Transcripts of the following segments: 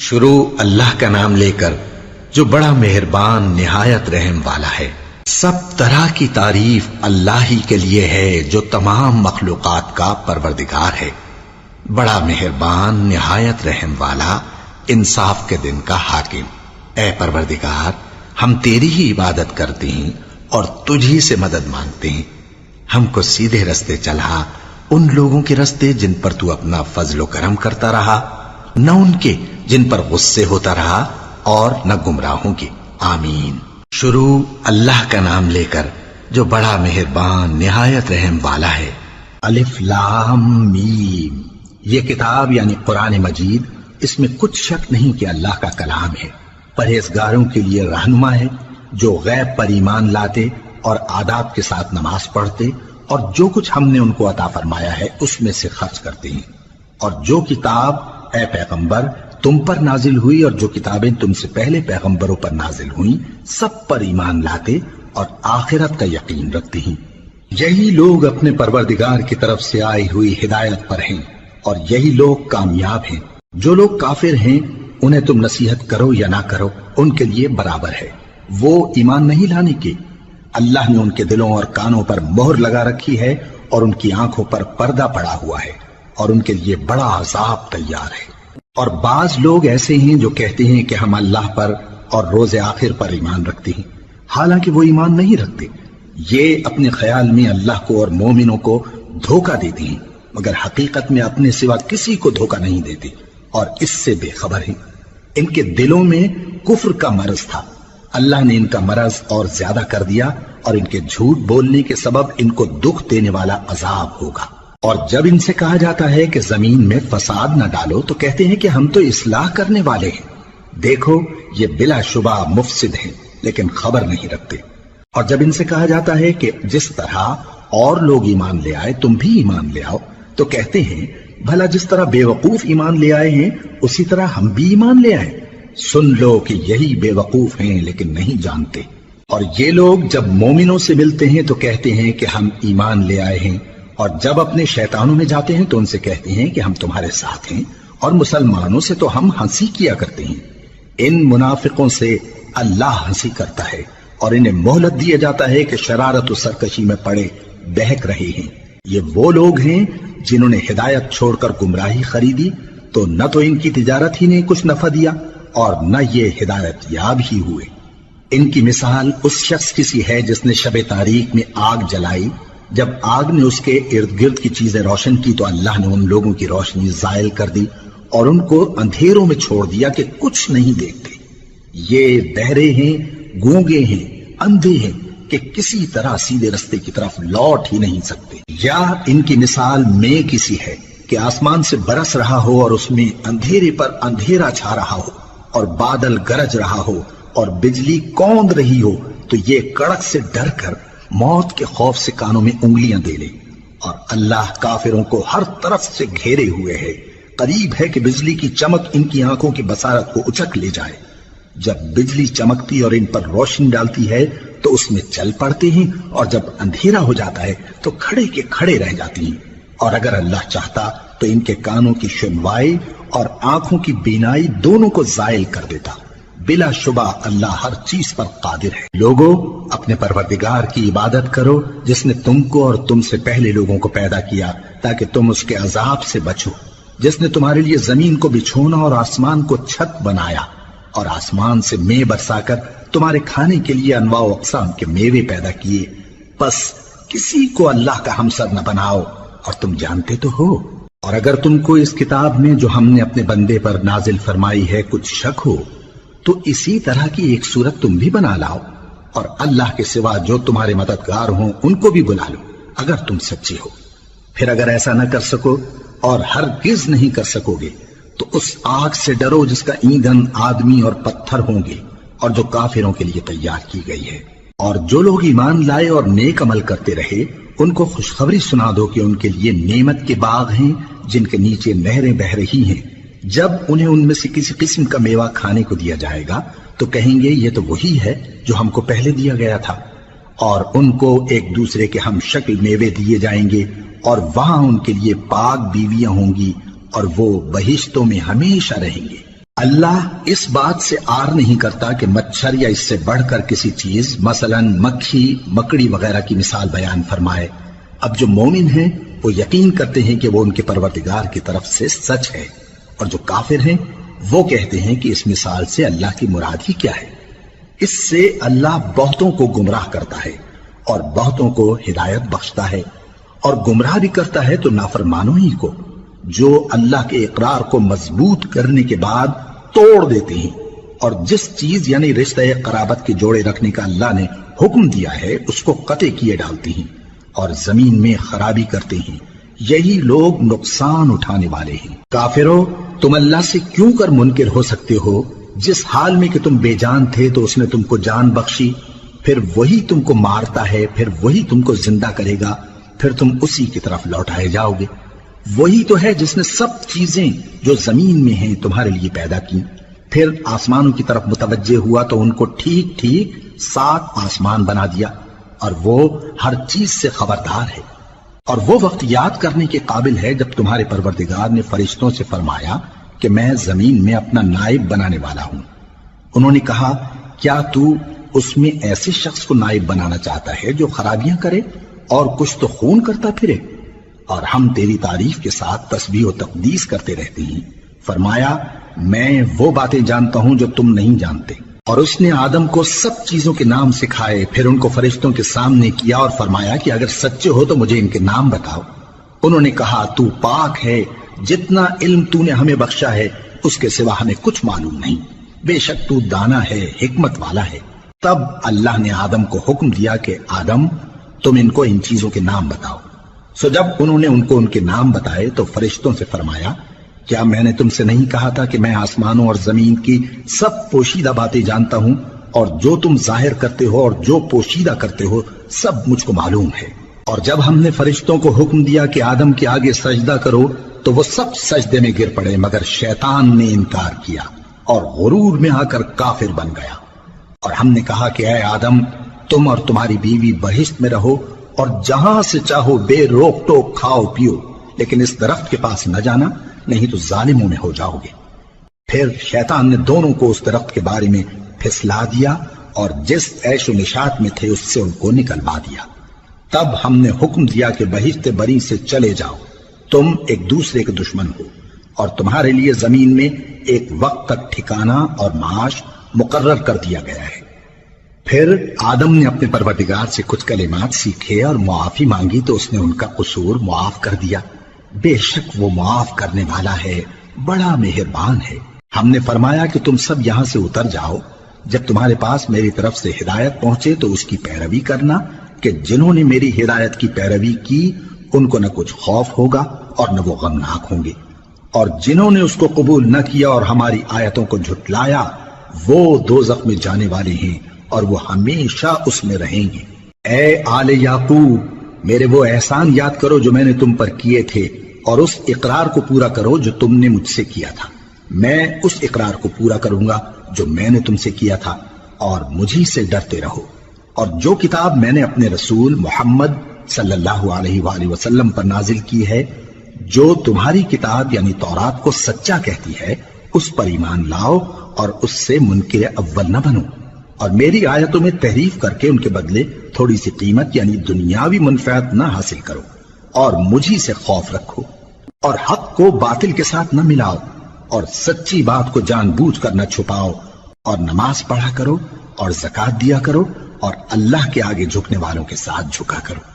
شروع اللہ کا نام لے کر جو بڑا مہربان نہایت رحم والا ہے۔ سب طرح کی تعریف اللہ ہی کے لیے ہے جو تمام مخلوقات کا پروردگار ہے، بڑا مہربان نہایت رحم والا، انصاف کے دن کا حاکم۔ اے پروردگار، ہم تیری ہی عبادت کرتے ہیں اور تجھی سے مدد مانگتے ہیں۔ ہم کو سیدھے رستے چلا، ان لوگوں کے رستے جن پر تو اپنا فضل و کرم کرتا رہا، نہ ان کے جن پر غصے ہوتا رہا اور نہ گمراہوں کے۔ آمین۔ شروع اللہ کا نام لے کر جو بڑا مہربان نہایت رحم والا ہے۔ الف لام میم۔ یہ کتاب یعنی قرآن مجید، اس میں کچھ شک نہیں کہ اللہ کا کلام ہے، پرہیزگاروں کے لیے رہنما ہے، جو غیب پر ایمان لاتے اور آداب کے ساتھ نماز پڑھتے اور جو کچھ ہم نے ان کو عطا فرمایا ہے اس میں سے خرچ کرتے ہیں، اور جو کتاب اے پیغمبر تم پر نازل ہوئی اور جو کتابیں تم سے پہلے پیغمبروں پر نازل ہوئیں سب پر ایمان لاتے اور آخرت کا یقین رکھتے ہیں۔ یہی لوگ اپنے پروردگار کی طرف سے آئی ہوئی ہدایت پر ہیں اور یہی لوگ کامیاب ہیں۔ جو لوگ کافر ہیں انہیں تم نصیحت کرو یا نہ کرو ان کے لیے برابر ہے، وہ ایمان نہیں لانے کے۔ اللہ نے ان کے دلوں اور کانوں پر مہر لگا رکھی ہے اور ان کی آنکھوں پر پردہ پڑا ہوا ہے اور ان کے لیے بڑا عذاب تیار ہے۔ اور بعض لوگ ایسے ہیں جو کہتے ہیں کہ ہم اللہ پر اور روز آخر پر ایمان رکھتے ہیں، حالانکہ وہ ایمان نہیں رکھتے۔ یہ اپنے خیال میں اللہ کو اور مومنوں کو دھوکہ دیتے ہیں، مگر حقیقت میں اپنے سوا کسی کو دھوکہ نہیں دیتے اور اس سے بے خبر ہیں۔ ان کے دلوں میں کفر کا مرض تھا، اللہ نے ان کا مرض اور زیادہ کر دیا اور ان کے جھوٹ بولنے کے سبب ان کو دکھ دینے والا عذاب ہوگا۔ اور جب ان سے کہا جاتا ہے کہ زمین میں فساد نہ ڈالو تو کہتے ہیں کہ ہم تو اصلاح کرنے والے ہیں۔ دیکھو یہ بلا شبہ مفسد ہیں لیکن خبر نہیں رکھتے۔ اور جب ان سے کہا جاتا ہے کہ جس طرح اور لوگ ایمان لے آئے تم بھی ایمان لے آؤ تو کہتے ہیں بھلا جس طرح بے وقوف ایمان لے آئے ہیں اسی طرح ہم بھی ایمان لے آئے۔ سن لو کہ یہی بے وقوف ہیں لیکن نہیں جانتے۔ اور یہ لوگ جب مومنوں سے ملتے ہیں تو کہتے ہیں کہ ہم ایمان لے آئے ہیں، اور جب اپنے شیطانوں میں جاتے ہیں تو ان سے کہتے ہیں کہ ہم تمہارے ساتھ ہیں، اور مسلمانوں سے تو ہم ہنسی کیا کرتے ہیں۔ ان منافقوں سے اللہ ہنسی کرتا ہے اور انہیں مہلت دیا جاتا ہے کہ شرارت و سرکشی میں پڑے بہک رہے ہیں۔ یہ وہ لوگ ہیں جنہوں نے ہدایت چھوڑ کر گمراہی خریدی، تو نہ تو ان کی تجارت ہی نے کچھ نفع دیا اور نہ یہ ہدایت یاب ہی ہوئے۔ ان کی مثال اس شخص کی سی ہے جس نے شب تاریک میں آگ جلائی، جب آگ نے اس کے ارد گرد کی چیزیں روشن کی تو اللہ نے ان لوگوں کی روشنی زائل کر دی اور ان کو اندھیروں میں چھوڑ دیا کہ کچھ نہیں دیکھتے۔ یہ بہرے ہیں، گونگے ہیں، اندھے ہیں کہ کسی طرح سیدھے رستے کی طرف لوٹ ہی نہیں سکتے۔ یا ان کی مثال میں کسی ہے کہ آسمان سے برس رہا ہو اور اس میں اندھیرے پر اندھیرا چھا رہا ہو اور بادل گرج رہا ہو اور بجلی کوند رہی ہو تو یہ کڑک سے ڈر کر موت کے خوف سے کانوں میں انگلیاں دے لے۔ اور اللہ کافروں کو ہر طرف سے گھیرے ہوئے ہے، قریب ہے کہ بجلی کی چمک ان کی آنکھوں کی بصارت کو اچک لے جائے۔ جب بجلی چمکتی اور ان پر روشنی ڈالتی ہے تو اس میں چل پڑتے ہیں، اور جب اندھیرا ہو جاتا ہے تو کھڑے کے کھڑے رہ جاتی ہیں۔ اور اگر اللہ چاہتا تو ان کے کانوں کی سنوائی اور آنکھوں کی بینائی دونوں کو زائل کر دیتا۔ بلا شبہ اللہ ہر چیز پر قادر ہے۔ لوگوں، اپنے پروردگار کی عبادت کرو جس نے تم کو اور تم سے پہلے لوگوں کو پیدا کیا تاکہ تم اس کے عذاب سے بچو، جس نے تمہارے لیے زمین کو بچھونا اور آسمان کو چھت بنایا اور آسمان سے مے برسا کر تمہارے کھانے کے لیے انواع و اقسام کے میوے پیدا کیے۔ بس کسی کو اللہ کا ہمسر نہ بناؤ، اور تم جانتے تو ہو۔ اور اگر تم کو اس کتاب میں جو ہم نے اپنے بندے پر نازل فرمائی ہے کچھ شک ہو تو اسی طرح کی ایک صورت تم بھی بنا لاؤ، اور اللہ کے سوا جو تمہارے مددگار ہوں ان کو بھی بلا لو اگر تم سچے ہو۔ پھر اگر ایسا نہ کر سکو اور ہرگز نہیں کر سکو گے تو اس آگ سے ڈرو جس کا ایندھن آدمی اور پتھر ہوں گے اور جو کافروں کے لیے تیار کی گئی ہے۔ اور جو لوگ ایمان لائے اور نیک عمل کرتے رہے ان کو خوشخبری سنا دو کہ ان کے لیے نعمت کے باغ ہیں جن کے نیچے نہریں بہہ رہی ہیں۔ جب انہیں ان میں سے کسی قسم کا میوہ کھانے کو دیا جائے گا تو کہیں گے یہ تو وہی ہے جو ہم کو پہلے دیا گیا تھا، اور ان کو ایک دوسرے کے ہم شکل میوے دیے جائیں گے، اور وہاں ان کے لیے پاک بیویاں ہوں گی اور وہ بہشتوں میں ہمیشہ رہیں گے۔ اللہ اس بات سے آر نہیں کرتا کہ مچھر یا اس سے بڑھ کر کسی چیز مثلاً مکھی مکڑی وغیرہ کی مثال بیان فرمائے۔ اب جو مومن ہیں وہ یقین کرتے ہیں کہ وہ ان کے پروردگار کی طرف سے سچ ہے، اور جو کافر ہیں وہ کہتے ہیں کہ اس مثال سے اللہ کی مراد ہی کیا ہے۔ اس سے اللہ بہتوں کو گمراہ کرتا ہے اور بہتوں کو ہدایت بخشتا ہے، اور گمراہ بھی کرتا ہے تو نافرمانوں ہی کو، جو اللہ کے اقرار کو مضبوط کرنے کے بعد توڑ دیتے ہیں، اور جس چیز یعنی رشتہ قرابت کے جوڑے رکھنے کا اللہ نے حکم دیا ہے اس کو قطع کیے ڈالتے ہیں اور زمین میں خرابی کرتے ہیں۔ یہی لوگ نقصان اٹھانے والے ہیں۔ کافرو، تم اللہ سے کیوں کر منکر ہو سکتے ہو؟ جس حال میں کہ تم بے جان تھے تو اس نے تم کو جان بخشی، پھر وہی تم کو مارتا ہے، پھر وہی تم کو زندہ کرے گا، پھر تم اسی کی طرف لوٹائے جاؤ گے۔ وہی تو ہے جس نے سب چیزیں جو زمین میں ہیں تمہارے لیے پیدا کی، پھر آسمانوں کی طرف متوجہ ہوا تو ان کو ٹھیک ٹھیک 7 آسمان بنا دیا، اور وہ ہر چیز سے خبردار ہے۔ اور وہ وقت یاد کرنے کے قابل ہے جب تمہارے پروردگار نے فرشتوں سے فرمایا کہ میں زمین میں اپنا نائب بنانے والا ہوں۔ انہوں نے کہا، کیا تو اس میں ایسے شخص کو نائب بنانا چاہتا ہے جو خرابیاں کرے اور کچھ تو خون کرتا پھرے؟ اور ہم تیری تعریف کے ساتھ تسبیح و تقدیس کرتے رہتے ہیں۔ فرمایا، میں وہ باتیں جانتا ہوں جو تم نہیں جانتے۔ اور اس نے آدم کو سب چیزوں کے نام سکھائے، پھر ان کو فرشتوں کے سامنے کیا اور فرمایا کہ اگر سچے ہو تو مجھے ان کے نام بتاؤ۔ انہوں نے کہا، تو پاک ہے، جتنا علم تو نے ہمیں بخشا ہے اس کے سوا ہمیں کچھ معلوم نہیں، بے شک تو دانا ہے، حکمت والا ہے۔ تب اللہ نے آدم کو حکم دیا کہ آدم، تم ان کو ان چیزوں کے نام بتاؤ۔ سو جب انہوں نے ان کو ان کے نام بتائے تو فرشتوں سے فرمایا، کیا میں نے تم سے نہیں کہا تھا کہ میں آسمانوں اور زمین کی سب پوشیدہ باتیں جانتا ہوں، اور جو تم ظاہر کرتے ہو اور جو پوشیدہ کرتے ہو سب مجھ کو معلوم ہے۔ اور جب ہم نے فرشتوں کو حکم دیا کہ آدم کے آگے سجدہ کرو تو وہ سب سجدے میں گر پڑے، مگر شیطان نے انکار کیا اور غرور میں آ کر کافر بن گیا۔ اور ہم نے کہا کہ اے آدم، تم اور تمہاری بیوی بہشت میں رہو اور جہاں سے چاہو بے روک ٹوک کھاؤ پیو، لیکن اس درخت کے پاس نہ جانا، نہیں تو ظالموں میں ہو جاؤ گے۔ پھر شیطان نے دونوں کو اس درخت کے بارے میں پھسلا دیا اور جس عیش و نشاط میں تھے اس سے ان کو نکلوا دیا۔ تب ہم نے حکم دیا کہ بہشت بری سے چلے جاؤ، تم ایک دوسرے کے دشمن ہو، اور تمہارے لیے زمین میں ایک وقت تک ٹھکانہ اور معاش مقرر کر دیا گیا ہے۔ پھر آدم نے اپنے پروردگار سے کچھ کلمات سیکھے اور معافی مانگی تو اس نے ان کا قصور معاف کر دیا۔ بے شک وہ معاف کرنے والا ہے، بڑا مہربان ہے۔ ہم نے فرمایا کہ تم سب یہاں سے اتر جاؤ، جب تمہارے پاس میری طرف سے ہدایت پہنچے تو اس کی پیروی کرنا، کہ جنہوں نے میری ہدایت کی پیروی کی ان کو نہ کچھ خوف ہوگا اور نہ وہ غمناک ہوں گے، اور جنہوں نے اس کو قبول نہ کیا اور ہماری آیتوں کو جھٹلایا وہ دوزخ میں جانے والے ہیں اور وہ ہمیشہ اس میں رہیں گے۔ اے آل یعقوب، میرے وہ احسان یاد کرو جو میں نے تم پر کیے تھے، اور اس اقرار کو پورا کرو جو تم نے مجھ سے کیا تھا۔ میں اس اقرار کو پورا کروں گا جو میں نے تم سے کیا تھا، اور مجھی سے ڈرتے رہو۔ اور جو کتاب میں نے اپنے رسول محمد صلی اللہ علیہ وآلہ وسلم پر نازل کی ہے، جو تمہاری کتاب یعنی تورات کو سچا کہتی ہے، اس پر ایمان لاؤ اور اس سے منکر اول نہ بنو، اور میری آیتوں میں تحریف کر کے ان کے بدلے تھوڑی سی قیمت یعنی دنیاوی منفعت نہ حاصل کرو، اور مجھی سے خوف رکھو، اور حق کو باطل کے ساتھ نہ ملاؤ، اور سچی بات کو جان بوجھ کر نہ چھپاؤ، اور نماز پڑھا کرو اور زکوٰۃ دیا کرو، اور اللہ کے آگے جھکنے والوں کے ساتھ جھکا کرو۔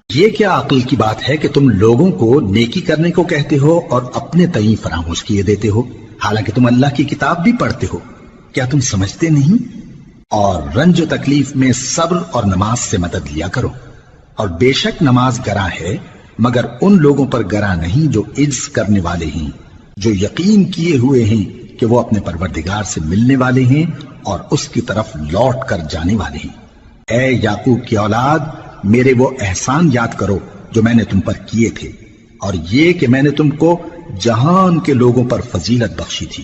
یہ کیا عقل کی بات ہے کہ تم لوگوں کو نیکی کرنے کو کہتے ہو اور اپنے تئیں فراموش کیے دیتے ہو، حالانکہ تم اللہ کی کتاب بھی پڑھتے ہو؟ کیا تم سمجھتے نہیں؟ اور رنج و تکلیف میں صبر اور نماز سے مدد لیا کرو، اور بے شک نماز گراں ہے، مگر ان لوگوں پر گراں نہیں جو عجز کرنے والے ہیں، جو یقین کیے ہوئے ہیں کہ وہ اپنے پروردگار سے ملنے والے ہیں اور اس کی طرف لوٹ کر جانے والے ہیں۔ اے یعقوب کی اولاد، میرے وہ احسان یاد کرو جو میں نے تم پر کیے تھے، اور یہ کہ میں نے تم کو جہان کے لوگوں پر فضیلت بخشی تھی۔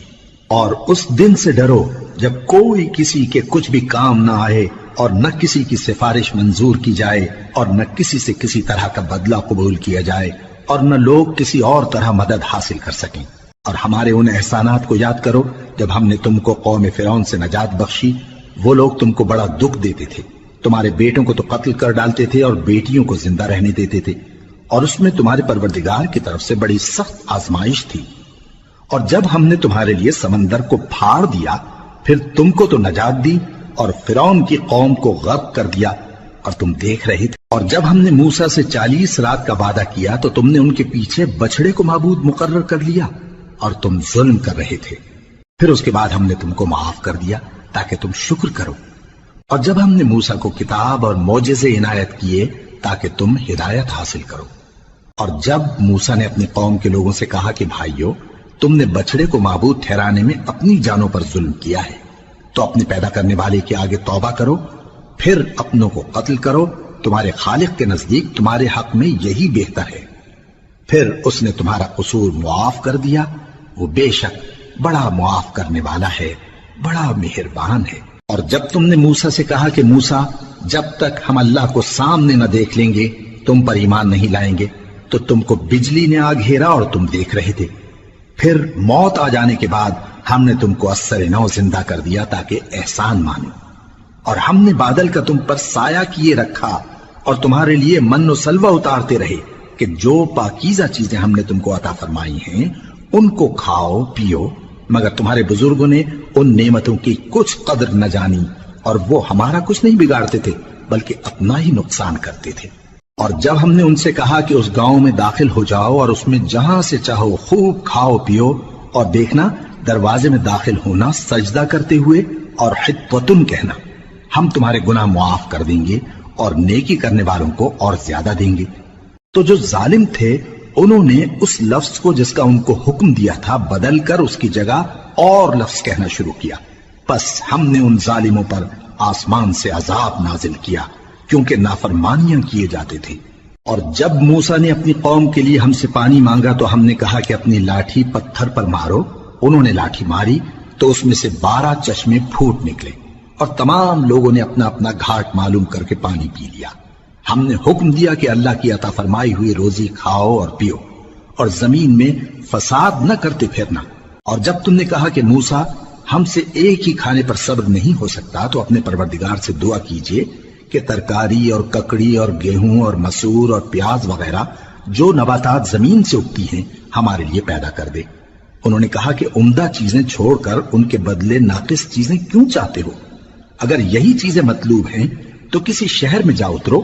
اور اس دن سے ڈرو جب کوئی کسی کے کچھ بھی کام نہ آئے، اور نہ کسی کی سفارش منظور کی جائے، اور نہ کسی سے کسی طرح کا بدلہ قبول کیا جائے، اور نہ لوگ کسی اور طرح مدد حاصل کر سکیں۔ اور ہمارے ان احسانات کو یاد کرو جب ہم نے تم کو قوم فرعون سے نجات بخشی۔ وہ لوگ تم کو بڑا دکھ دیتے تھے، تمہارے بیٹوں کو تو قتل کر ڈالتے تھے اور بیٹیوں کو زندہ رہنے دیتے تھے، اور اس میں تمہارے پروردگار کی طرف سے بڑی سخت آزمائش تھی۔ اور جب ہم نے تمہارے لیے سمندر کو پھاڑ دیا، پھر تم کو تو نجات دی اور فرعون کی قوم کو غرق کر دیا، اور تم دیکھ رہے تھے۔ اور جب ہم نے موسیٰ سے 40 رات کا وعدہ کیا تو تم نے ان کے پیچھے بچڑے کو معبود مقرر کر لیا اور تم ظلم کر رہے تھے۔ پھر اس کے بعد ہم نے تم کو معاف کر دیا تاکہ تم شکر کرو۔ اور جب ہم نے موسیٰ کو کتاب اور معجزے عنایت کیے تاکہ تم ہدایت حاصل کرو۔ اور جب موسیٰ نے اپنی قوم کے لوگوں سے کہا کہ بھائیو، تم نے بچڑے کو معبود ٹھہرانے میں اپنی جانوں پر ظلم کیا ہے، تو اپنے پیدا کرنے والے کے آگے توبہ کرو، پھر اپنوں کو قتل کرو، تمہارے خالق کے نزدیک تمہارے حق میں یہی بہتر ہے۔ پھر اس نے تمہارا قصور معاف کر دیا، وہ بے شک بڑا معاف کرنے والا ہے، بڑا مہربان ہے۔ اور جب تم نے موسیٰ سے کہا کہ موسیٰ، جب تک ہم اللہ کو سامنے نہ دیکھ لیں گے تم پر ایمان نہیں لائیں گے، تو تم کو بجلی نے آ گھیرا اور تم دیکھ رہے تھے۔ پھر موت آ جانے کے بعد ہم نے تم کو اثر نو زندہ کر دیا تاکہ احسان مانو۔ اور ہم نے بادل کا تم پر سایہ کیے رکھا اور تمہارے لیے من و سلوہ اتارتے رہے کہ جو پاکیزہ چیزیں ہم نے تم کو عطا فرمائی ہیں ان کو کھاؤ پیو، مگر تمہارے بزرگوں نے ان نعمتوں کی کچھ قدر نہ جانی، اور وہ ہمارا کچھ نہیں بگاڑتے تھے بلکہ اپنا ہی نقصان کرتے تھے۔ اور جب ہم نے ان سے کہا کہ اس گاؤں میں داخل ہو جاؤ اور اس میں جہاں سے چاہو خوب کھاؤ پیو، اور دیکھنا دروازے میں داخل ہونا سجدہ کرتے ہوئے اور حطوتن کہنا، ہم تمہارے گناہ معاف کر دیں گے اور نیکی کرنے والوں کو اور زیادہ دیں گے۔ تو جو ظالم تھے انہوں نے اس لفظ کو جس کا ان کو حکم دیا تھا بدل کر اس کی جگہ اور لفظ کہنا شروع کیا، پس ہم نے ان ظالموں پر آسمان سے عذاب نازل کیا کیونکہ نافرمانیاں کیے جاتے تھے۔ اور جب موسیٰ نے اپنی قوم کے لیے ہم سے پانی مانگا تو ہم نے کہا کہ اپنی لاٹھی پتھر پر مارو۔ انہوں نے لاٹھی ماری تو اس میں سے 12 چشمے پھوٹ نکلے، اور تمام لوگوں نے اپنا اپنا گھاٹ معلوم کر کے پانی پی لیا۔ ہم نے حکم دیا کہ اللہ کی عطا فرمائی ہوئی روزی کھاؤ اور پیو، اور زمین میں فساد نہ کرتے پھرنا۔ اور جب تم نے کہا کہ موسیٰ، ہم سے ایک ہی کھانے پر صبر نہیں ہو سکتا، تو اپنے پروردگار سے دعا کیجئے کہ ترکاری اور ککڑی اور گیہوں اور مسور اور پیاز وغیرہ جو نباتات زمین سے اگتی ہیں ہمارے لیے پیدا کر دے۔ انہوں نے کہا کہ عمدہ چیزیں چھوڑ کر ان کے بدلے ناقص چیزیں کیوں چاہتے ہو؟ اگر یہی چیزیں مطلوب ہیں تو کسی شہر میں جا اترو،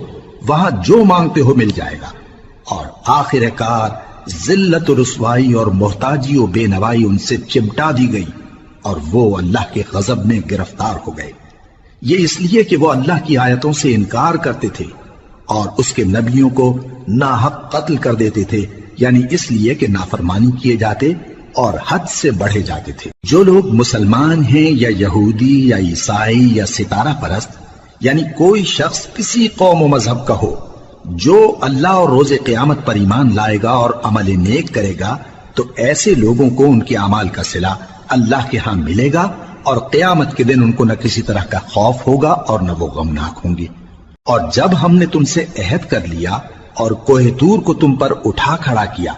وہاں جو مانگتے ہو مل جائے گا۔ اور آخر کار ذلت و رسوائی اور محتاجی و بے نوائی ان سے چمٹا دی گئی، اور وہ اللہ کے غضب میں گرفتار ہو گئے۔ یہ اس لیے کہ وہ اللہ کی آیتوں سے انکار کرتے تھے اور اس کے نبیوں کو ناحق قتل کر دیتے تھے، یعنی اس لیے کہ نافرمانی کیے جاتے اور حد سے بڑھے جاتے تھے۔ جو لوگ مسلمان ہیں یا یہودی یا عیسائی یا ستارہ پرست، یعنی کوئی شخص کسی قوم و مذہب کا ہو، جو اللہ اور روز قیامت پر ایمان لائے گا اور عمل نیک کرے گا، تو ایسے لوگوں کو ان کے اعمال کا صلہ اللہ کے ہاں ملے گا، اور قیامت کے دن ان کو نہ کسی طرح کا خوف ہوگا اور نہ وہ غمناک ہوں گے۔ اور جب ہم نے تم سے عہد کر لیا اور کوہ طور کو تم پر اٹھا کھڑا کیا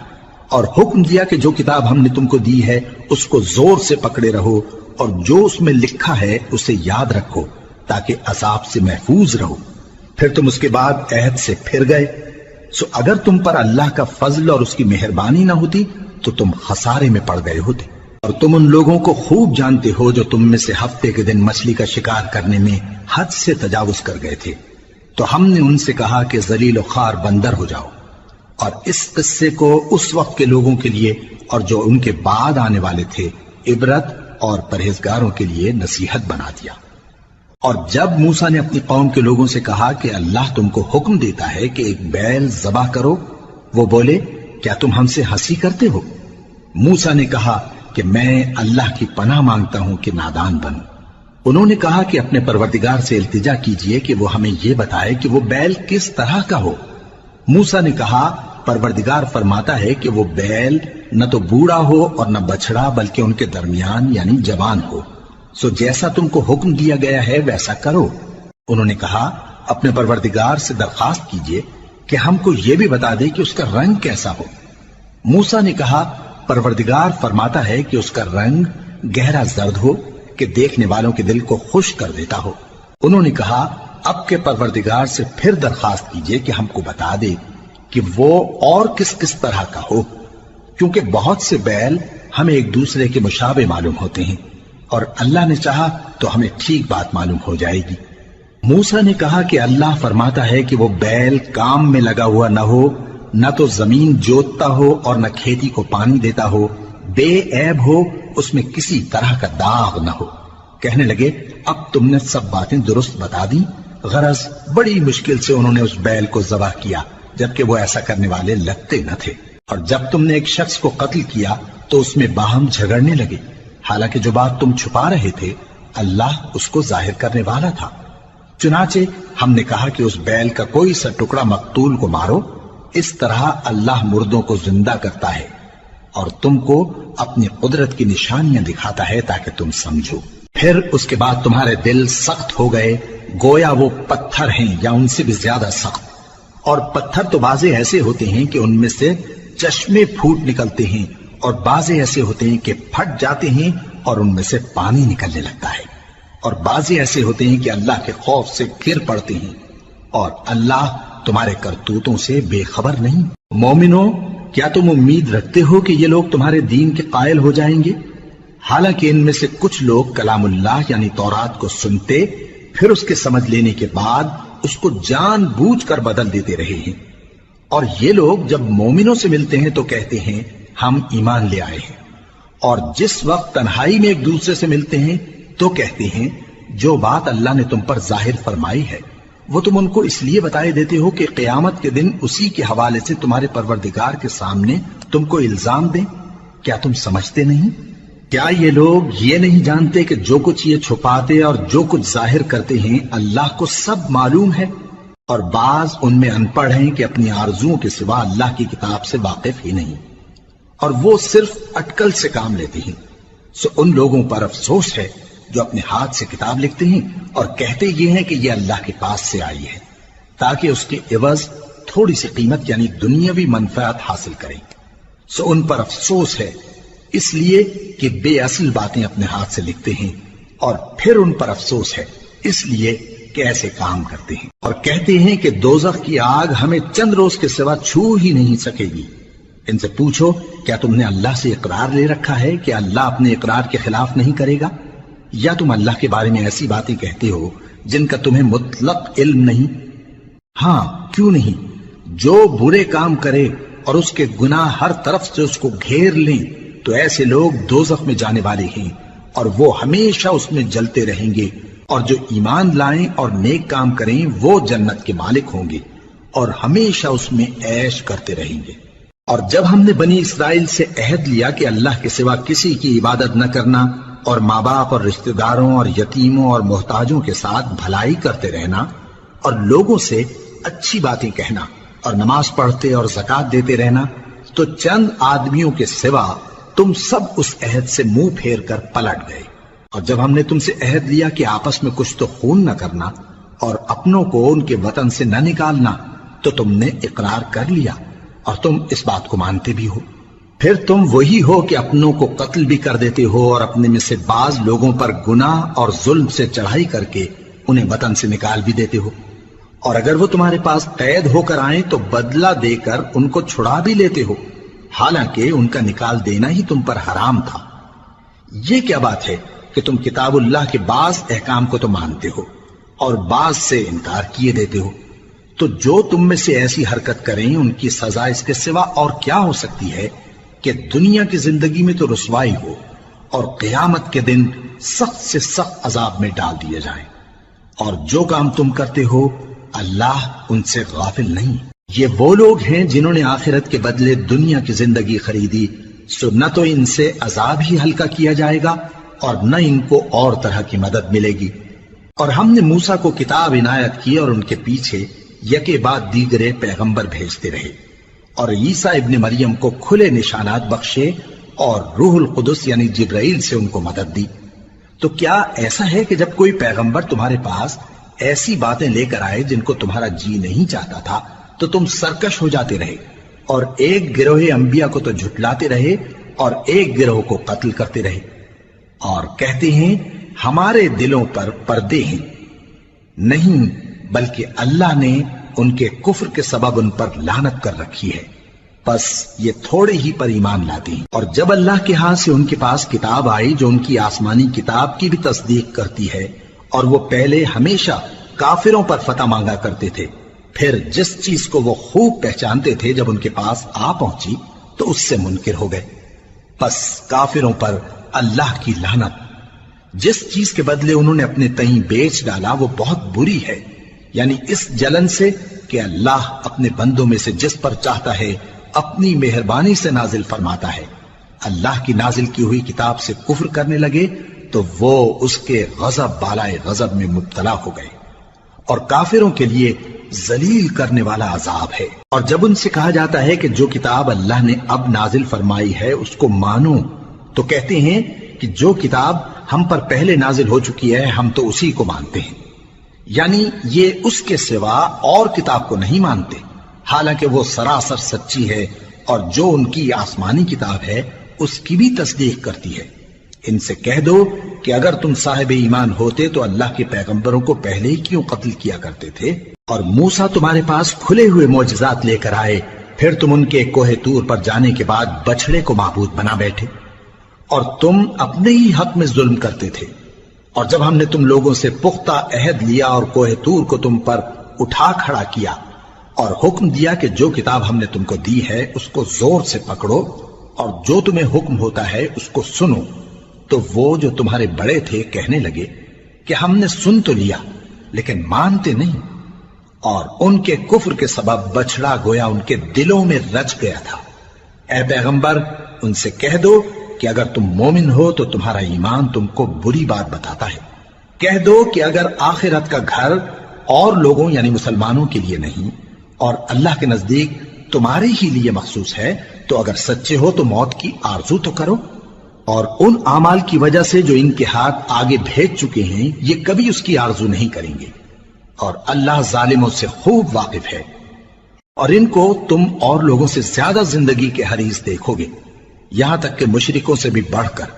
اور حکم دیا کہ جو کتاب ہم نے تم کو دی ہے اس کو زور سے پکڑے رہو، اور جو اس میں لکھا ہے اسے یاد رکھو تاکہ عذاب سے محفوظ رہو، پھر تم اس کے بعد عہد سے پھر گئے، سو اگر تم پر اللہ کا فضل اور اس کی مہربانی نہ ہوتی تو تم خسارے میں پڑ گئے ہوتے۔ اور تم ان لوگوں کو خوب جانتے ہو جو تم میں سے ہفتے کے دن مچھلی کا شکار کرنے میں حد سے تجاوز کر گئے تھے، تو ہم نے ان سے کہا کہ ذلیل و خوار بندر ہو جاؤ، اور اس قصے کو اس وقت کے لوگوں کے لیے اور جو ان کے بعد آنے والے تھے عبرت اور پرہیزگاروں کے لیے نصیحت بنا دیا۔ اور جب موسیٰ نے اپنی قوم کے لوگوں سے کہا کہ اللہ تم کو حکم دیتا ہے کہ ایک بیل ذبح کرو، وہ بولے کیا تم ہم سے ہنسی کرتے ہو؟ موسیٰ نے کہا کہ میں اللہ کی پناہ مانگتا ہوں کہ نادان بنوں۔ انہوں نے کہا کہ اپنے پروردگار سے التجا کیجئے کہ وہ ہمیں یہ بتائے کہ وہ بیل کس طرح کا ہو۔ موسیٰ نے کہا پروردگار فرماتا ہے کہ وہ بیل نہ تو بوڑھا ہو اور نہ بچڑا بلکہ ان کے درمیان یعنی جوان ہو، سو جیسا تم کو حکم دیا گیا ہے ویسا کرو۔ انہوں نے کہا اپنے پروردگار سے درخواست کیجئے کہ ہم کو یہ بھی بتا دے کہ اس کا رنگ کیسا ہو۔ موسیٰ نے کہا پروردگار فرماتا ہے کہ اس کا رنگ گہرا زرد ہو کہ دیکھنے والوں کے دل کو خوش کر دیتا ہو۔ انہوں نے کہا اب کے پروردگار سے پھر درخواست کیجئے کہ ہم کو بتا دے کہ وہ اور کس کس طرح کا ہو، کیونکہ بہت سے بیل ہمیں ایک دوسرے کے مشابہ معلوم ہوتے ہیں، اور اللہ نے چاہا تو ہمیں ٹھیک بات معلوم ہو جائے گی۔ موسیٰ نے کہا کہ اللہ فرماتا ہے کہ وہ بیل کام میں لگا ہوا نہ ہو، نہ تو زمین جوتتا ہو اور نہ کھیتی کو پانی دیتا ہو، بے عیب ہو، اس میں کسی طرح کا داغ نہ ہو۔ کہنے لگے اب تم نے سب باتیں درست بتا دی۔ غرض بڑی مشکل سے انہوں نے اس بیل کو ذبح کیا، جبکہ وہ ایسا کرنے والے لگتے نہ تھے۔ اور جب تم نے ایک شخص کو قتل کیا تو اس میں باہم جھگڑنے لگے، حالانکہ جو بات تم چھپا رہے تھے اللہ اس کو ظاہر کرنے والا تھا۔ چنانچہ ہم نے کہا کہ اس بیل کا کوئی سا ٹکڑا مقتول کو مارو، اس طرح اللہ مردوں کو زندہ کرتا ہے اور تم کو اپنی قدرت کی نشانیاں دکھاتا ہے تاکہ تم سمجھو۔ پھر اس کے بعد تمہارے دل سخت ہو گئے، گویا وہ پتھر ہیں یا ان سے بھی زیادہ سخت۔ اور پتھر تو بعضے ایسے ہوتے ہیں کہ ان میں سے چشمے پھوٹ نکلتے ہیں، اور بعضے ایسے ہوتے ہیں کہ پھٹ جاتے ہیں اور ان میں سے پانی نکلنے لگتا ہے، اور بعضے ایسے ہوتے ہیں کہ اللہ کے خوف سے گر پڑتے ہیں، اور اللہ تمہارے کرتوتوں سے بے خبر نہیں۔ مومنو، کیا تم امید رکھتے ہو کہ یہ لوگ تمہارے دین کے قائل ہو جائیں گے؟ حالانکہ ان میں سے کچھ لوگ کلام اللہ یعنی تورات کو سنتے، پھر اس کے سمجھ لینے کے بعد اس کو جان بوجھ کر بدل دیتے رہے ہیں، اور یہ لوگ جب مومنوں سے ملتے ہیں تو کہتے ہیں ہم ایمان لے آئے ہیں، اور جس وقت تنہائی میں ایک دوسرے سے ملتے ہیں تو کہتے ہیں جو بات اللہ نے تم پر ظاہر فرمائی ہے وہ تم ان کو اس لیے بتائے دیتے ہو کہ قیامت کے دن اسی کے حوالے سے تمہارے پروردگار کے سامنے تم کو الزام دیں۔ کیا تم سمجھتے نہیں؟ کیا یہ لوگ یہ نہیں جانتے کہ جو کچھ یہ چھپاتے اور جو کچھ ظاہر کرتے ہیں اللہ کو سب معلوم ہے؟ اور بعض ان میں ان پڑھ ہیں کہ اپنی آرزوؤں کے سوا اللہ کی کتاب سے واقف ہی نہیں، اور وہ صرف اٹکل سے کام لیتے ہیں۔ سو ان لوگوں پر افسوس ہے جو اپنے ہاتھ سے کتاب لکھتے ہیں اور کہتے یہ ہیں کہ یہ اللہ کے پاس سے آئی ہے، تاکہ اس کے عوض تھوڑی سی قیمت یعنی دنیاوی منفعت حاصل کریں۔ سو ان پر افسوس ہے اس لیے کہ بے اصل باتیں اپنے ہاتھ سے لکھتے ہیں، اور پھر ان پر افسوس ہے اس لیے کہ ایسے کام کرتے ہیں، اور کہتے ہیں کہ دوزخ کی آگ ہمیں چند روز کے سوا چھو ہی نہیں سکے گی۔ ان سے پوچھو کیا تم نے اللہ سے اقرار لے رکھا ہے کہ اللہ اپنے اقرار کے خلاف نہیں کرے گا؟ یا تم اللہ کے بارے میں ایسی باتیں کہتے ہو جن کا تمہیں مطلق علم نہیں؟ ہاں کیوں نہیں، جو برے کام کرے اور اس کے گناہ ہر طرف سے اس کو گھیر لیں تو ایسے لوگ دوزخ میں جانے والے ہیں، اور وہ ہمیشہ اس میں جلتے رہیں گے، اور جو ایمان لائیں اور نیک کام کریں وہ جنت کے مالک ہوں گے اور ہمیشہ اس میں عیش کرتے رہیں گے۔ اور جب ہم نے بنی اسرائیل سے عہد لیا کہ اللہ کے سوا کسی کی عبادت نہ کرنا، اور ماں باپ اور رشتہ داروں اور یتیموں اور محتاجوں کے ساتھ بھلائی کرتے رہنا، اور لوگوں سے اچھی باتیں کہنا، اور نماز پڑھتے اور زکوٰۃ دیتے رہنا، تو چند آدمیوں کے سوا تم سب اس عہد سے منہ پھیر کر پلٹ گئے۔ اور جب ہم نے تم سے عہد لیا کہ آپس میں کچھ تو خون نہ کرنا اور اپنوں کو ان کے وطن سے نہ نکالنا، تو تم نے اقرار کر لیا اور تم اس بات کو مانتے بھی ہو۔ پھر تم وہی ہو کہ اپنوں کو قتل بھی کر دیتے ہو اور اپنے میں سے بعض لوگوں پر گناہ اور ظلم سے چڑھائی کر کے انہیں وطن سے نکال بھی دیتے ہو، اور اگر وہ تمہارے پاس قید ہو کر آئیں تو بدلہ دے کر ان کو چھڑا بھی لیتے ہو، حالانکہ ان کا نکال دینا ہی تم پر حرام تھا۔ یہ کیا بات ہے کہ تم کتاب اللہ کے بعض احکام کو تو مانتے ہو اور بعض سے انکار کیے دیتے ہو؟ تو جو تم میں سے ایسی حرکت کریں ان کی سزا اس کے سوا اور کیا ہو سکتی ہے کہ دنیا کی زندگی میں تو رسوائی ہو اور قیامت کے دن سخت سے سخت عذاب میں ڈال دیے جائیں۔ اور جو کام تم کرتے ہو اللہ ان سے غافل نہیں۔ یہ وہ لوگ ہیں جنہوں نے آخرت کے بدلے دنیا کی زندگی خریدی، سو نہ تو ان سے عذاب ہی ہلکا کیا جائے گا اور نہ ان کو اور طرح کی مدد ملے گی۔ اور ہم نے موسیٰ کو کتاب عنایت کی اور ان کے پیچھے یکے بعد دیگرے پیغمبر بھیجتے رہے، اور عیسیٰ ابن مریم کو کھلے نشانات بخشے اور روح القدس یعنی جبرائیل سے ان کو مدد دی۔ تو کیا ایسا ہے کہ جب کوئی پیغمبر تمہارے پاس ایسی باتیں لے کر آئے جن کو تمہارا جی نہیں چاہتا تھا تو تم سرکش ہو جاتے رہے، اور ایک گروہ انبیاء کو تو جھٹلاتے رہے اور ایک گروہ کو قتل کرتے رہے، اور کہتے ہیں ہمارے دلوں پر پردے ہیں، نہیں بلکہ اللہ نے ان کے کفر کے سبب ان پر لعنت کر رکھی ہے، بس یہ تھوڑے ہی پر ایمان لاتے ہیں۔ اور جب اللہ کے ہاں سے ان کے پاس کتاب آئی جو ان کی آسمانی کتاب کی بھی تصدیق کرتی ہے، اور وہ پہلے ہمیشہ کافروں پر فتح مانگا کرتے تھے، پھر جس چیز کو وہ خوب پہچانتے تھے جب ان کے پاس آ پہنچی تو اس سے منکر ہو گئے، بس کافروں پر اللہ کی لعنت۔ جس چیز کے بدلے انہوں نے اپنے تئیں بیچ ڈالا وہ بہت بری ہے، یعنی اس جلن سے کہ اللہ اپنے بندوں میں سے جس پر چاہتا ہے اپنی مہربانی سے نازل فرماتا ہے۔ اللہ کی نازل کی ہوئی کتاب سے کفر کرنے لگے تو وہ اس کے غضب بالائے غضب میں مبتلا ہو گئے، اور کافروں کے لیے ذلیل کرنے والا عذاب ہے۔ اور جب ان سے کہا جاتا ہے کہ جو کتاب اللہ نے اب نازل فرمائی ہے اس کو مانو، تو کہتے ہیں کہ جو کتاب ہم پر پہلے نازل ہو چکی ہے ہم تو اسی کو مانتے ہیں، یعنی یہ اس کے سوا اور کتاب کو نہیں مانتے، حالانکہ وہ سراسر سچی ہے، اور جو ان کی آسمانی کتاب ہے اس کی بھی تصدیق کرتی ہے۔ ان سے کہہ دو کہ اگر تم صاحب ایمان ہوتے تو اللہ کے پیغمبروں کو پہلے ہی کیوں قتل کیا کرتے تھے؟ اور موسیٰ تمہارے پاس کھلے ہوئے معجزات لے کر آئے، پھر تم ان کے کوہ طور پر جانے کے بعد بچڑے کو معبود بنا بیٹھے، اور تم اپنے ہی حق میں ظلم کرتے تھے۔ اور جب ہم نے تم لوگوں سے پختہ عہد لیا اور کوہ طور کو تم پر اٹھا کھڑا کیا، اور حکم دیا کہ جو کتاب ہم نے تم کو دی ہے اس کو زور سے پکڑو، اور جو تمہیں حکم ہوتا ہے اس کو سنو، تو وہ جو تمہارے بڑے تھے کہنے لگے کہ ہم نے سن تو لیا لیکن مانتے نہیں، اور ان کے کفر کے سبب بچڑا گویا ان کے دلوں میں رچ گیا تھا۔ اے پیغمبر ان سے کہہ دو کہ اگر تم مومن ہو تو تمہارا ایمان تم کو بری بات بتاتا ہے۔ کہہ دو کہ اگر آخرت کا گھر اور لوگوں یعنی مسلمانوں کے لیے نہیں اور اللہ کے نزدیک تمہارے ہی لیے مخصوص ہے تو اگر سچے ہو تو موت کی آرزو تو کرو، اور ان اعمال کی وجہ سے جو ان کے ہاتھ آگے بھیج چکے ہیں یہ کبھی اس کی آرزو نہیں کریں گے، اور اللہ ظالموں سے خوب واقف ہے۔ اور ان کو تم اور لوگوں سے زیادہ زندگی کے حریص دیکھو گے، یہاں تک کہ مشرکوں سے بھی بڑھ کر۔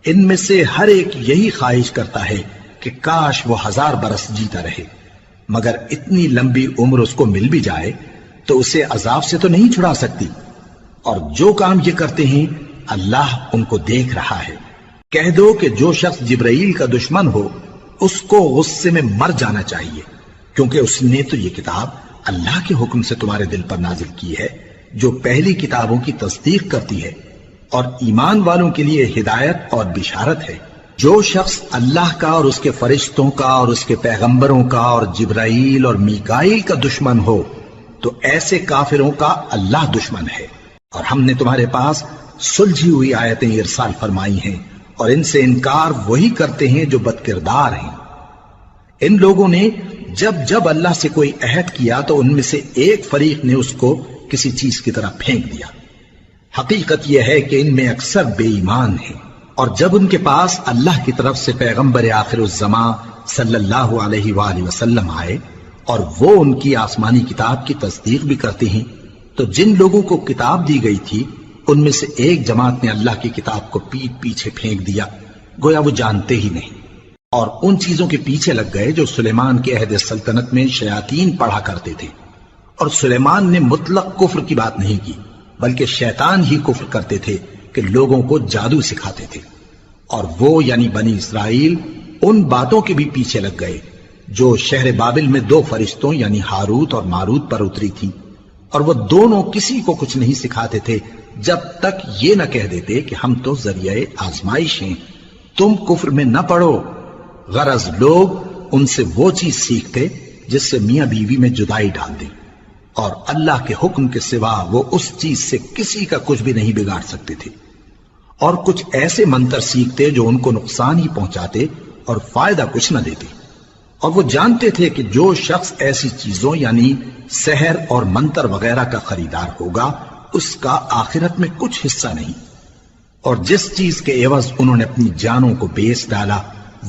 ان میں سے ہر ایک یہی خواہش کرتا ہے کہ کاش وہ 1000 برس جیتا رہے، مگر اتنی لمبی عمر اس کو مل بھی جائے تو اسے عذاب سے تو نہیں چھڑا سکتی، اور جو کام یہ کرتے ہیں اللہ ان کو دیکھ رہا ہے۔ کہہ دو کہ جو شخص جبرائیل کا دشمن ہو اس کو غصے میں مر جانا چاہیے، کیونکہ اس نے تو یہ کتاب اللہ کے حکم سے تمہارے دل پر نازل کی ہے جو پہلی کتابوں کی تصدیق کرتی ہے، اور ایمان والوں کے لیے ہدایت اور بشارت ہے۔ جو شخص اللہ کا اور اس کے فرشتوں کا اور اس کے پیغمبروں کا اور جبرائیل اور میکائیل کا دشمن ہو تو ایسے کافروں کا اللہ دشمن ہے۔ اور ہم نے تمہارے پاس سلجھی ہوئی آیتیں ارسال فرمائی ہیں، اور ان سے انکار وہی کرتے ہیں جو بد کردار ہیں۔ ان لوگوں نے جب جب اللہ سے کوئی عہد کیا تو ان میں سے ایک فریق نے اس کو کسی چیز کی طرح پھینک دیا۔ حقیقت یہ ہے کہ ان میں اکثر بے ایمان ہیں، اور جب ان کے پاس اللہ کی طرف سے پیغمبر آخر الزمان صلی اللہ علیہ وآلہ وسلم آئے اور وہ ان کی آسمانی کتاب کی تصدیق بھی کرتے ہیں، تو جن لوگوں کو کتاب دی گئی تھی ان میں سے ایک جماعت نے اللہ کی کتاب کو پیٹ پیچھے پھینک دیا، گویا وہ جانتے ہی نہیں، اور ان چیزوں کے پیچھے لگ گئے جو سلیمان کے عہد سلطنت میں شیاطین پڑھا کرتے تھے۔ اور سلیمان نے مطلق کفر کی بات نہیں کی، بلکہ شیطان ہی کفر کرتے تھے کہ لوگوں کو جادو سکھاتے تھے، اور وہ یعنی بنی اسرائیل ان باتوں کے بھی پیچھے لگ گئے جو شہر بابل میں 2 فرشتوں یعنی ہاروت اور ماروت پر اتری تھی، اور وہ دونوں کسی کو کچھ نہیں سکھاتے تھے جب تک یہ نہ کہہ دیتے کہ ہم تو ذریعہ آزمائش ہیں، تم کفر میں نہ پڑو۔ غرض لوگ ان سے وہ چیز سیکھتے جس سے میاں بیوی میں جدائی ڈال دیں، اور اللہ کے حکم کے سوا وہ اس چیز سے کسی کا کچھ بھی نہیں بگاڑ سکتے تھے، اور کچھ ایسے منتر سیکھتے جو ان کو نقصان ہی پہنچاتے اور فائدہ کچھ نہ دیتے۔ اور وہ جانتے تھے کہ جو شخص ایسی چیزوں یعنی سحر اور منتر وغیرہ کا خریدار ہوگا اس کا آخرت میں کچھ حصہ نہیں، اور جس چیز کے عوض انہوں نے اپنی جانوں کو بیچ ڈالا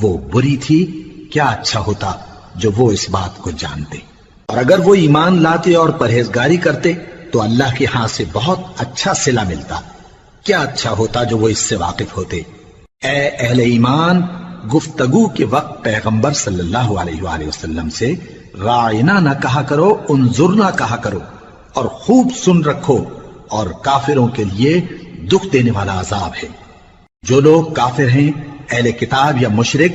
وہ بری تھی، کیا اچھا ہوتا جو وہ اس بات کو جانتے۔ اور اگر وہ ایمان لاتے اور پرہیزگاری کرتے تو اللہ کے ہاں سے بہت اچھا صلہ ملتا، کیا اچھا ہوتا جو وہ اس سے واقف ہوتے۔ اے اہل ایمان، گفتگو کے وقت پیغمبر صلی اللہ علیہ وآلہ وسلم سے رائنا نہ کہا کرو، انظرنا کہا کرو، اور خوب سن رکھو، اور کافروں کے لیے دکھ دینے والا عذاب ہے۔ جو لوگ کافر ہیں، اہل کتاب یا مشرک،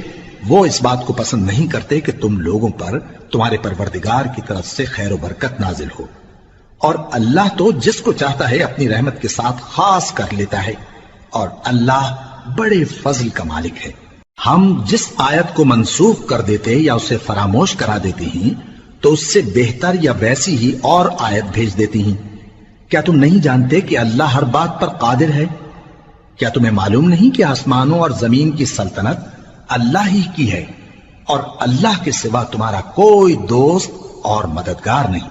وہ اس بات کو پسند نہیں کرتے کہ تم لوگوں پر تمہارے پروردگار کی طرف سے خیر و برکت نازل ہو، اور اللہ تو جس کو چاہتا ہے اپنی رحمت کے ساتھ خاص کر لیتا ہے، اور اللہ بڑے فضل کا مالک ہے۔ ہم جس آیت کو منسوخ کر دیتے یا اسے فراموش کرا دیتے ہیں تو اس سے بہتر یا ویسی ہی اور آیت بھیج دیتی ہیں۔ کیا تم نہیں جانتے کہ اللہ ہر بات پر قادر ہے؟ کیا تمہیں معلوم نہیں کہ آسمانوں اور زمین کی سلطنت اللہ ہی کی ہے، اور اللہ کے سوا تمہارا کوئی دوست اور مددگار نہیں؟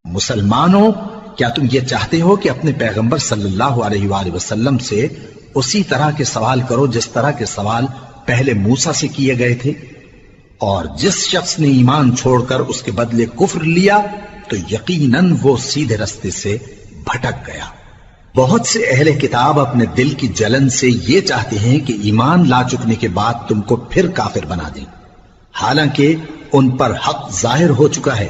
مسلمانوں، کیا تم یہ چاہتے ہو کہ اپنے پیغمبر صلی اللہ علیہ وآلہ وسلم سے اسی طرح کے سوال کرو جس طرح کے سوال پہلے موسیٰ سے کیے گئے تھے؟ اور جس شخص نے ایمان چھوڑ کر اس کے بدلے کفر لیا تو یقیناً وہ سیدھے رستے سے بھٹک گیا۔ بہت سے اہل کتاب اپنے دل کی جلن سے یہ چاہتے ہیں کہ ایمان لا چکنے کے بعد تم کو پھر کافر بنا دیں، حالانکہ ان پر حق ظاہر ہو چکا ہے۔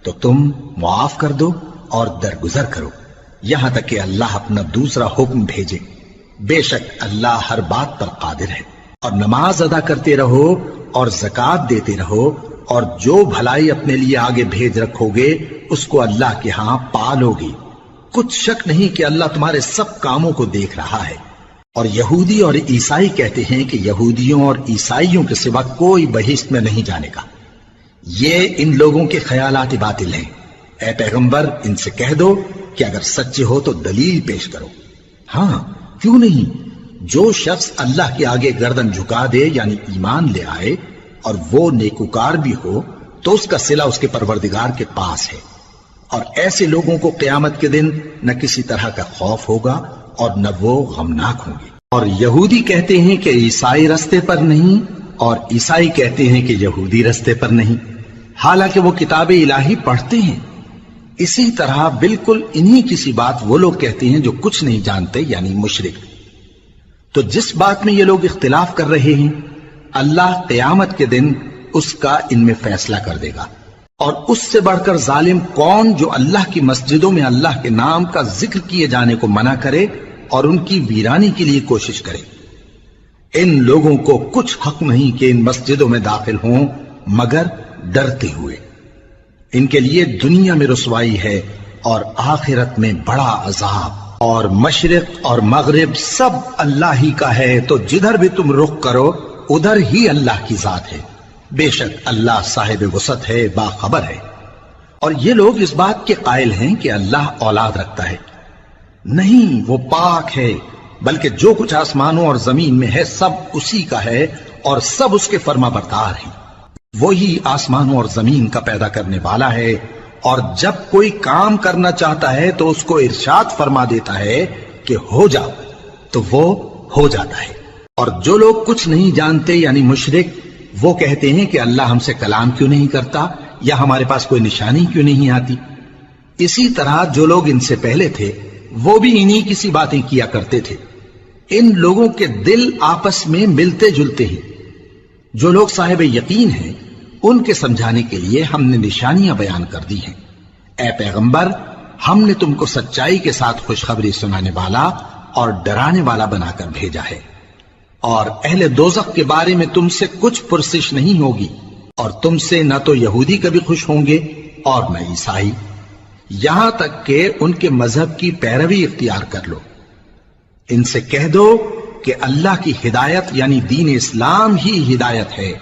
تو تم معاف کر دو اور درگزر کرو یہاں تک کہ اللہ اپنا دوسرا حکم بھیجے۔ بے شک اللہ ہر بات پر قادر ہے۔ اور نماز ادا کرتے رہو اور زکوٰۃ دیتے رہو، اور جو بھلائی اپنے لیے آگے بھیج رکھو گے اس کو اللہ کے ہاں پالو گے۔ کچھ شک نہیں کہ اللہ تمہارے سب کاموں کو دیکھ رہا ہے۔ اور یہودی اور عیسائی کہتے ہیں کہ یہودیوں اور عیسائیوں کے سوا کوئی بہشت میں نہیں جانے کا۔ یہ ان لوگوں کے خیالات باطل ہیں۔ اے پیغمبر، ان سے کہہ دو کہ اگر سچے ہو تو دلیل پیش کرو۔ ہاں، کیوں نہیں؟ جو شخص اللہ کے آگے گردن جھکا دے، یعنی ایمان لے آئے، اور وہ نیکوکار بھی ہو، تو اس کا صلہ اس کے پروردگار کے پاس ہے۔ اور ایسے لوگوں کو قیامت کے دن نہ کسی طرح کا خوف ہوگا اور نہ وہ غمناک ہوں گے۔ اور یہودی کہتے ہیں کہ عیسائی رستے پر نہیں، اور عیسائی کہتے ہیں کہ یہودی رستے پر نہیں، حالانکہ وہ کتاب الہی پڑھتے ہیں۔ اسی طرح بالکل انہی کسی بات وہ لوگ کہتے ہیں جو کچھ نہیں جانتے، یعنی مشرک۔ تو جس بات میں یہ لوگ اختلاف کر رہے ہیں، اللہ قیامت کے دن اس کا ان میں فیصلہ کر دے گا۔ اور اس سے بڑھ کر ظالم کون جو اللہ کی مسجدوں میں اللہ کے نام کا ذکر کیے جانے کو منع کرے اور ان کی ویرانی کے لیے کوشش کرے۔ ان لوگوں کو کچھ حق نہیں کہ ان مسجدوں میں داخل ہوں مگر ڈرتے ہوئے۔ ان کے لیے دنیا میں رسوائی ہے اور آخرت میں بڑا عذاب۔ اور مشرق اور مغرب سب اللہ ہی کا ہے، تو جدھر بھی تم رخ کرو ادھر ہی اللہ کی ذات ہے۔ بے شک اللہ صاحب وسعت ہے، باخبر ہے۔ اور یہ لوگ اس بات کے قائل ہیں کہ اللہ اولاد رکھتا ہے۔ نہیں، وہ پاک ہے، بلکہ جو کچھ آسمانوں اور زمین میں ہے سب اسی کا ہے، اور سب اس کے فرما بردار ہیں۔ وہی آسمانوں اور زمین کا پیدا کرنے والا ہے، اور جب کوئی کام کرنا چاہتا ہے تو اس کو ارشاد فرما دیتا ہے کہ ہو جا، تو وہ ہو جاتا ہے۔ اور جو لوگ کچھ نہیں جانتے یعنی مشرک، وہ کہتے ہیں کہ اللہ ہم سے کلام کیوں نہیں کرتا، یا ہمارے پاس کوئی نشانی کیوں نہیں آتی۔ اسی طرح جو لوگ ان سے پہلے تھے وہ بھی انہی کسی باتیں کیا کرتے تھے۔ ان لوگوں کے دل آپس میں ملتے جلتے ہیں۔ جو لوگ صاحب یقین ہیں ان کے سمجھانے کے لیے ہم نے نشانیاں بیان کر دی ہیں۔ اے پیغمبر، ہم نے تم کو سچائی کے ساتھ خوشخبری سنانے والا اور ڈرانے والا بنا کر بھیجا ہے۔ اور اہل دوزخ کے بارے میں تم سے کچھ پرسش نہیں ہوگی، اور تم سے نہ تو یہودی کبھی خوش ہوں گے اور نہ عیسائی، یہاں تک کہ ان کے مذہب کی پیروی اختیار کر لو۔ ان سے کہہ دو کہ اللہ کی ہدایت یعنی دین اسلام ہی ہدایت ہے۔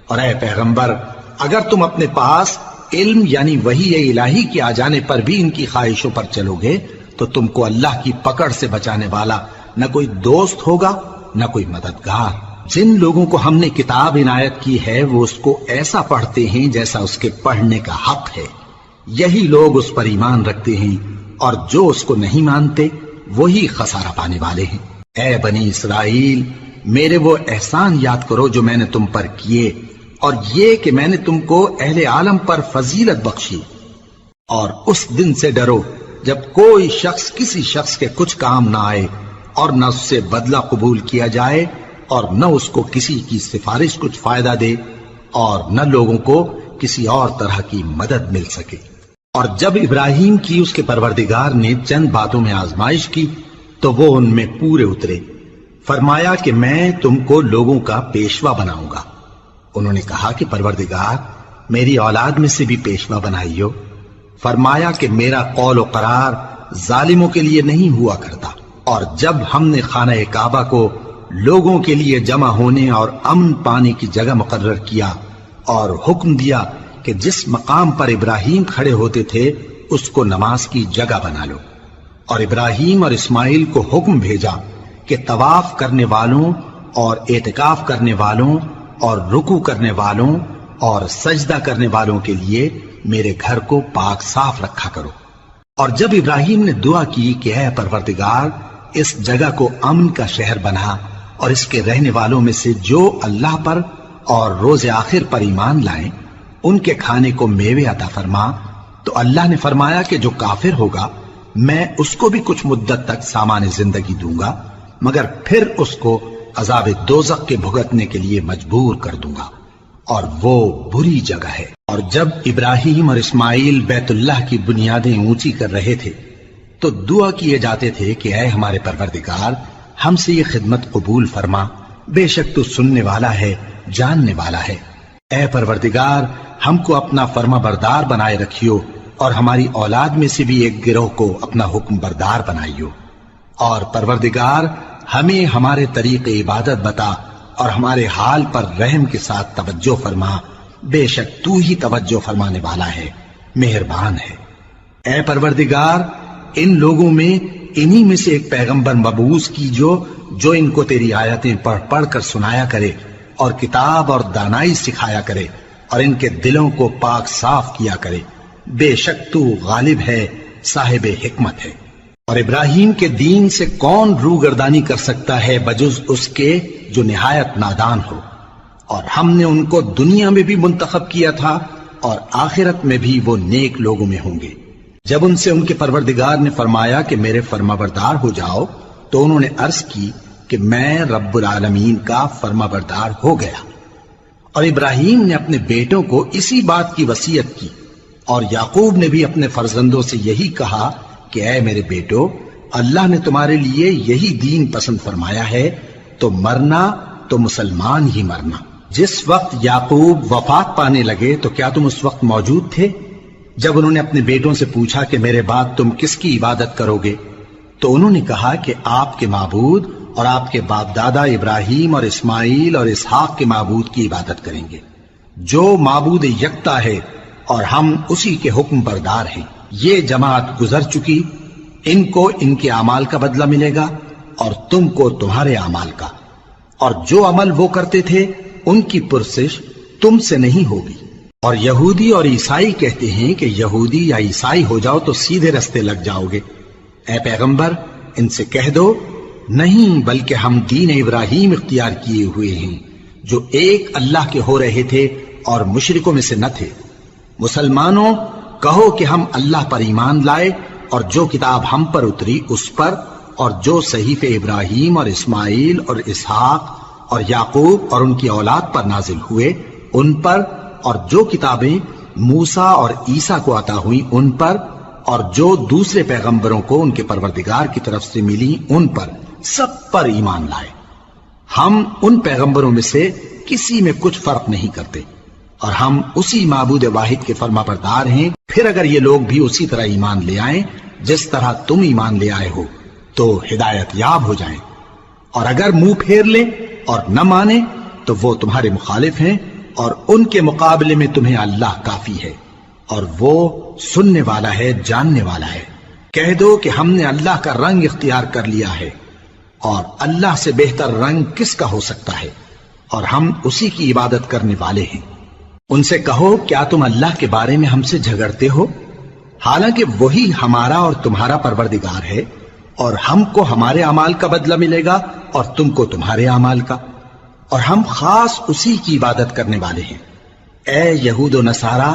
اور اے پیغمبر، اگر تم اپنے پاس علم یعنی وحی الہی کے آ جانے پر بھی ان کی خواہشوں پر چلو گے تو تم کو اللہ کی پکڑ سے بچانے والا نہ کوئی دوست ہوگا نہ کوئی مددگار۔ جن لوگوں کو ہم نے کتاب عنایت کی ہے وہ اس کو ایسا پڑھتے ہیں جیسا اس کے پڑھنے کا حق ہے، یہی لوگ اس پر ایمان رکھتے ہیں، اور جو اس کو نہیں مانتے وہی خسارہ پانے والے ہیں۔ اے بنی اسرائیل، میرے وہ احسان یاد کرو جو میں نے تم پر کیے، اور یہ کہ میں نے تم کو اہل عالم پر فضیلت بخشی۔ اور اس دن سے ڈرو جب کوئی شخص کسی شخص کے کچھ کام نہ آئے، اور نہ اس سے بدلہ قبول کیا جائے اور نہ اس کو کسی کی سفارش کچھ فائدہ دے اور نہ لوگوں کو کسی اور طرح کی مدد مل سکے۔ اور جب ابراہیم کی اس کے پروردگار نے چند باتوں میں آزمائش کی تو وہ ان میں پورے اترے۔ فرمایا کہ میں تم کو لوگوں کا پیشوا بناؤں گا۔ انہوں نے کہا کہ پروردگار میری اولاد میں سے بھی پیشوا بنائیو۔ فرمایا کہ میرا قول و قرار ظالموں کے لیے نہیں ہوا کرتا۔ اور جب ہم نے خانہ کعبہ کو لوگوں کے لیے جمع ہونے اور امن پانے کی جگہ مقرر کیا اور حکم دیا کہ جس مقام پر ابراہیم کھڑے ہوتے تھے اس کو نماز کی جگہ بنا لو، اور ابراہیم اور اسماعیل کو حکم بھیجا کہ طواف کرنے والوں اور اعتکاف کرنے والوں اور رکوع کرنے والوں اور سجدہ کرنے والوں کے لیے میرے گھر کو پاک صاف رکھا کرو۔ اور جب ابراہیم نے دعا کی کہ اے پروردگار اس جگہ کو امن کا شہر بنا اور اس کے رہنے والوں میں سے جو اللہ پر اور روز آخر پر ایمان لائیں ان کے کھانے کو میوے عطا فرما، تو اللہ نے فرمایا کہ جو کافر ہوگا میں اس کو بھی کچھ مدت تک سامان زندگی دوں گا، مگر پھر اس کو عذاب دوزخ کے بھگتنے کے لیے مجبور کر دوں گا، اور وہ بری جگہ ہے۔ اور جب ابراہیم اور اسماعیل بیت اللہ کی بنیادیں اونچی کر رہے تھے تو دعا کیے جاتے تھے کہ اے ہمارے پروردگار ہم سے یہ خدمت قبول فرما، بے شک تو سننے والا ہے، جاننے والا ہے۔ اے پروردگار ہم کو اپنا فرما بردار بنائے رکھیو اور ہماری اولاد میں سے بھی ایک گروہ کو اپنا حکم بردار بنائیو، اور پروردگار ہمیں ہمارے طریق عبادت بتا اور ہمارے حال پر رحم کے ساتھ توجہ فرما، بے شک تو ہی توجہ فرمانے والا ہے، مہربان ہے۔ اے پروردگار ان لوگوں میں انہی میں سے ایک پیغمبر مبعوث کیجو جو ان کو تیری آیتیں پڑھ پڑھ کر سنایا کرے اور کتاب اور دانائی سکھایا کرے اور ان کے دلوں کو پاک صاف کیا کرے، بے شک تو غالب ہے، صاحب حکمت ہے۔ اور ابراہیم کے دین سے کون روگردانی کر سکتا ہے بجز اس کے جو نہایت نادان ہو، اور ہم نے ان کو دنیا میں بھی منتخب کیا تھا اور آخرت میں بھی وہ نیک لوگوں میں ہوں گے۔ جب ان سے ان کے پروردگار نے فرمایا کہ میرے فرما بردار ہو جاؤ تو انہوں نے عرض کی کہ میں رب العالمین کا فرما بردار ہو گیا۔ اور ابراہیم نے اپنے بیٹوں کو اسی بات کی وصیت کی، اور یعقوب نے بھی اپنے فرزندوں سے یہی کہا کہ اے میرے بیٹو اللہ نے تمہارے لیے یہی دین پسند فرمایا ہے، تو مرنا تو مسلمان ہی مرنا۔ جس وقت یعقوب وفات پانے لگے تو کیا تم اس وقت موجود تھے جب انہوں نے اپنے بیٹوں سے پوچھا کہ میرے بعد تم کس کی عبادت کرو گے؟ تو انہوں نے کہا کہ آپ کے معبود اور آپ کے باپ دادا ابراہیم اور اسماعیل اور اسحاق کے معبود کی عبادت کریں گے، جو معبود یکتا ہے اور ہم اسی کے حکم بردار ہیں۔ یہ جماعت گزر چکی، ان کو ان کے اعمال کا بدلہ ملے گا اور تم کو تمہارے اعمال کا، اور جو عمل وہ کرتے تھے ان کی پرسش تم سے نہیں ہوگی۔ اور یہودی اور عیسائی کہتے ہیں کہ یہودی یا عیسائی ہو جاؤ تو سیدھے رستے لگ جاؤ گے۔ اے پیغمبر ان سے کہہ دو نہیں، بلکہ ہم دین ابراہیم اختیار کیے ہوئے ہیں جو ایک اللہ کے ہو رہے تھے اور مشرکوں میں سے نہ تھے۔ مسلمانوں کہو کہ ہم اللہ پر ایمان لائے اور جو کتاب ہم پر اتری اس پر، اور جو صحیفے ابراہیم اور اسماعیل اور اسحاق اور یعقوب اور ان کی اولاد پر نازل ہوئے ان پر، اور جو کتابیں موسیٰ اور عیسیٰ کو عطا ہوئی ان پر، اور جو دوسرے پیغمبروں کو ان کے پروردگار کی طرف سے ملی ان پر، سب پر ایمان لائے۔ ہم ان پیغمبروں میں سے کسی میں کچھ فرق نہیں کرتے، اور ہم اسی معبود واحد کے فرما بردار ہیں۔ پھر اگر یہ لوگ بھی اسی طرح ایمان لے آئیں جس طرح تم ایمان لے آئے ہو تو ہدایت یاب ہو جائیں، اور اگر منہ پھیر لیں اور نہ مانیں تو وہ تمہارے مخالف ہیں، اور ان کے مقابلے میں تمہیں اللہ کافی ہے، اور وہ سننے والا ہے، جاننے والا ہے۔ کہہ دو کہ ہم نے اللہ کا رنگ اختیار کر لیا ہے، اور اللہ سے بہتر رنگ کس کا ہو سکتا ہے، اور ہم اسی کی عبادت کرنے والے ہیں۔ ان سے کہو کیا تم اللہ کے بارے میں ہم سے جھگڑتے ہو، حالانکہ وہی ہمارا اور تمہارا پروردگار ہے، اور ہم کو ہمارے اعمال کا بدلہ ملے گا اور تم کو تمہارے اعمال کا، اور ہم خاص اسی کی عبادت کرنے والے ہیں۔ اے یہود و نصارہ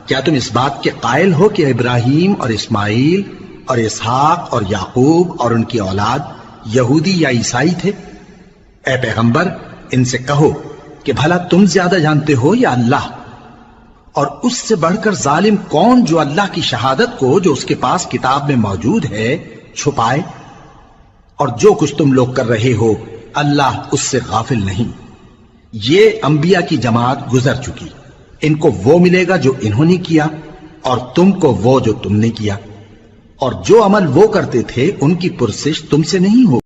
کیا تم اس بات کے قائل ہو کہ ابراہیم اور اسماعیل اور اسحاق اور یعقوب اور ان کی اولاد یہودی یا عیسائی تھے؟ اے پیغمبر ان سے کہو کہ بھلا تم زیادہ جانتے ہو یا اللہ؟ اور اس سے بڑھ کر ظالم کون جو اللہ کی شہادت کو جو اس کے پاس کتاب میں موجود ہے چھپائے؟ اور جو کچھ تم لوگ کر رہے ہو اللہ اس سے غافل نہیں۔ یہ انبیاء کی جماعت گزر چکی، ان کو وہ ملے گا جو انہوں نے کیا اور تم کو وہ جو تم نے کیا، اور جو عمل وہ کرتے تھے ان کی پرسش تم سے نہیں ہو۔